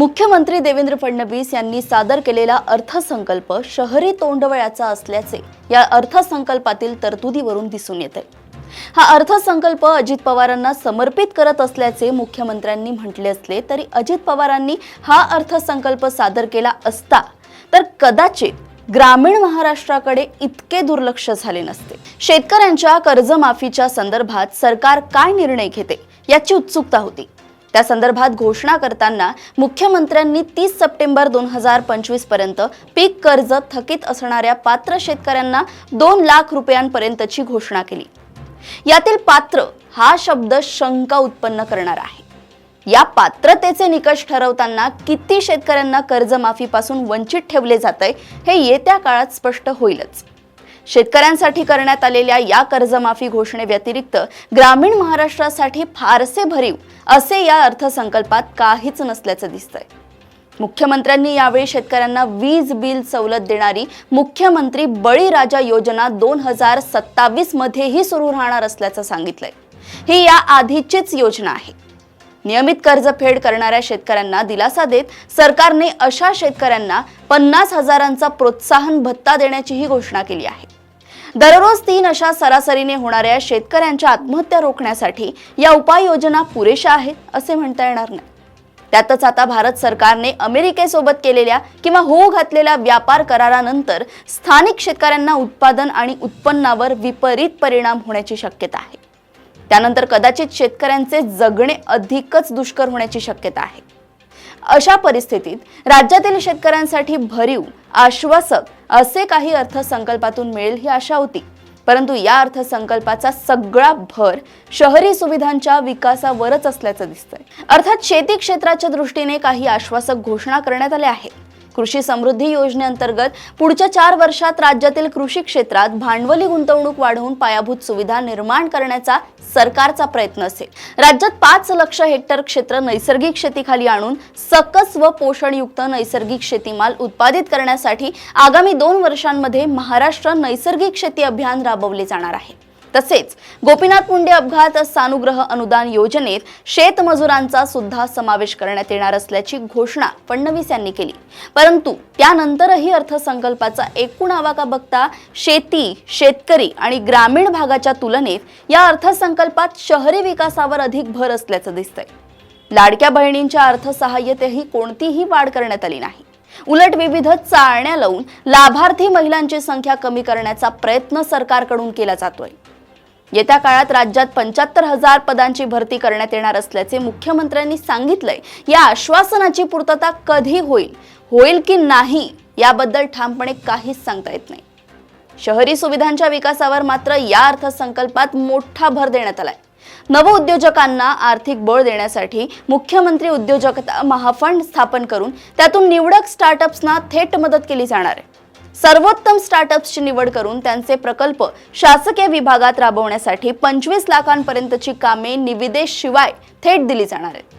मुख्यमंत्री देवेंद्र फडणवीस यांनी सादर केलेला अर्थसंकल्प शहरी तोंडवळ्याचा असल्याचे या अर्थसंकल्पातील तरतुदीवरून दिसून येते। हा अर्थसंकल्प अजित पवारांना समर्पित करत असल्याचे मुख्यमंत्र्यांनी म्हटले असले तरी अजित पवारांनी हा अर्थसंकल्प सादर केला असता तर कदाचित ग्रामीण महाराष्ट्राकडे इतके दुर्लक्ष झाले नसते। शेतकऱ्यांच्या कर्जमाफीच्या संदर्भात सरकार काय निर्णय घेते याची उत्सुकता होती। त्या संदर्भात घोषणा करताना मुख्यमंत्र्यांनी 30 सप्टेंबर 2025 पर्यंत पीक कर्ज थकीत असणाऱ्या पात्र शेतकऱ्यांना 2 लाख रुपयांपर्यंतची घोषणा केली। यातील पात्र हा शब्द शंका उत्पन्न करणार आहे। या पात्रतेचे निकष ठरवताना किती शेतकऱ्यांना कर्जमाफीपासून वंचित ठेवले जाते हे येत्या काळात स्पष्ट होईलच। शेतकऱ्यांसाठी करण्यात आलेल्या या कर्जमाफी घोषणेव्यतिरिक्त ग्रामीण महाराष्ट्रासाठी फारसे भरीव असे या अर्थसंकल्पात काहीच नसल्याचे दिसतंय। मुख्यमंत्र्यांनी यावेळी शेतकऱ्यांना वीज बिल सवलत देणारी मुख्यमंत्री बळीराजा योजना 2027 मध्येही सुरू राहणार असल्याचं सांगितलंय। ही या आधीचीच योजना आहे। नियमित कर्जफेड करणाऱ्या शेतकऱ्यांना दिलासा देत सरकारने अशा शेतकऱ्यांना 50,000चा प्रोत्साहन भत्ता देण्याचीही घोषणा केली आहे। दररोज 3 अशा सरासरीने होणाऱ्या शेतकऱ्यांच्या आत्महत्या रोखण्यासाठी या उपाययोजना पुरेशा आहेत असे म्हणता येणार नाही। त्यातच आता भारत सरकारने अमेरिकेसोबत केलेल्या किंवा होऊ घातलेल्या व्यापार करारानंतर स्थानिक शेतकऱ्यांना उत्पादन आणि उत्पन्नावर विपरीत परिणाम होण्याची शक्यता आहे। त्यानंतर कदाचित शेतकऱ्यांचे जगणे अधिकच दुष्कर होण्याची शक्यता आहे। अशा परिस्थितीत राज्यातील शेतकऱ्यांसाठी भरीव आश्वासक असे काही अर्थसंकल्पातून मिळेल ही आशा होती, परंतु या अर्थसंकल्पाचा सगळा भर शहरी सुविधांच्या विकासावरच असल्याचं दिसतंय। अर्थात शेती क्षेत्राच्या दृष्टीने काही आश्वासक घोषणा करण्यात आल्या आहेत। कृषी समृद्धी योजनेअंतर्गत पुढच्या 4 वर्षात राज्यातील कृषी क्षेत्रात भांडवली गुंतवणूक वाढवून पायाभूत सुविधा निर्माण करण्याचा सरकारचा प्रयत्न असेल। राज्यात 5 लाख हेक्टर क्षेत्र नैसर्गिक शेतीखाली आणून सकस व पोषणयुक्त नैसर्गिक शेतीमाल उत्पादित करण्यासाठी आगामी 2 वर्षांमध्ये महाराष्ट्र नैसर्गिक शेती अभियान राबवले जाणार आहे। तसेच गोपीनाथ मुंडे अपघात सानुग्रह अनुदान योजनेत शेतमजुरांचा सुद्धा समावेश करण्यात येणार असल्याची घोषणा फडणवीस यांनी केली। परंतु त्यानंतरही अर्थसंकल्पाचा एकूण आवाका बघता शेती, शेतकरी आणि ग्रामीण भागाच्या तुलनेत या अर्थसंकल्पात शहरी विकासावर अधिक भर असल्याचं दिसतंय। लाडक्या बहिणींच्या अर्थसहाय्यतेही कोणतीही वाढ करण्यात आली नाही। उलट विविध चाळण्या लावून लाभार्थी महिलांची संख्या कमी करण्याचा प्रयत्न सरकारकडून केला जातोय। येत्या काळात राज्यात 75,000 पदांची भरती करण्यात येणार असल्याचे मुख्यमंत्र्यांनी सांगितलंय। या आश्वासनाची पूर्तता कधी होईल की नाही याबद्दल ठामपणे काहीच सांगता येत नाही। शहरी सुविधांच्या विकासावर मात्र या अर्थसंकल्पात मोठा भर देण्यात आलाय। नवउद्योजकांना आर्थिक बळ देण्यासाठी मुख्यमंत्री उद्योजकता महाफंड स्थापन करून त्यातून निवडक स्टार्टअप्सना थेट मदत केली जाणार आहे। सर्वोत्तम स्टार्टअप्सची निवड करून त्यांचे प्रकल्प शासकीय विभागात राबवण्यासाठी 25 लाखांपर्यंतची कामे निविदेशिवाय थेट दिली जाणार आहेत।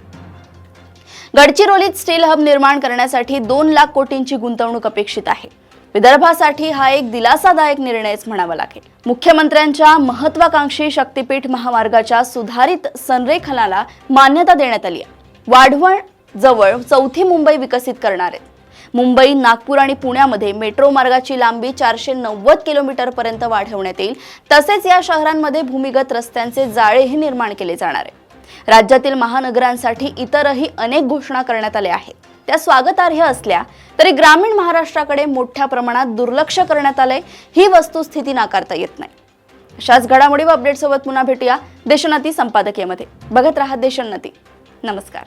गडचिरोलीत स्टील हब निर्माण करण्यासाठी 2 लाख कोटींची गुंतवणूक अपेक्षित आहे। विदर्भासाठी हा एक दिलासादायक निर्णयच म्हणावा लागेल। मुख्यमंत्र्यांच्या महत्वाकांक्षी शक्तीपीठ महामार्गाच्या सुधारित संरेखनाला मान्यता देण्यात आली आहे। वाढवण जवळ 4थी मुंबई विकसित करणार आहेत। मुंबई, नागपूर आणि पुण्यामध्ये मेट्रो मार्गाची लांबी 490 किलोमीटर पर्यंत वाढवण्यात येईल। तसेच या शहरांमध्ये भूमिगत रस्त्यांचे जाळेही निर्माण केले जाणार आहे। राज्यातील महानगरांसाठी इतरही अनेक घोषणा करण्यात आल्या आहेत। त्या स्वागतार्ह असल्या तरी ग्रामीण महाराष्ट्राकडे मोठ्या प्रमाणात दुर्लक्ष करण्यात आलंय ही वस्तुस्थिती नाकारता येत नाही। अशाच घडामोडी व अपडेट सोबत पुन्हा भेटूया देशोन्नती संपादकीयमध्ये। बघत राहा देशोन्नती। नमस्कार।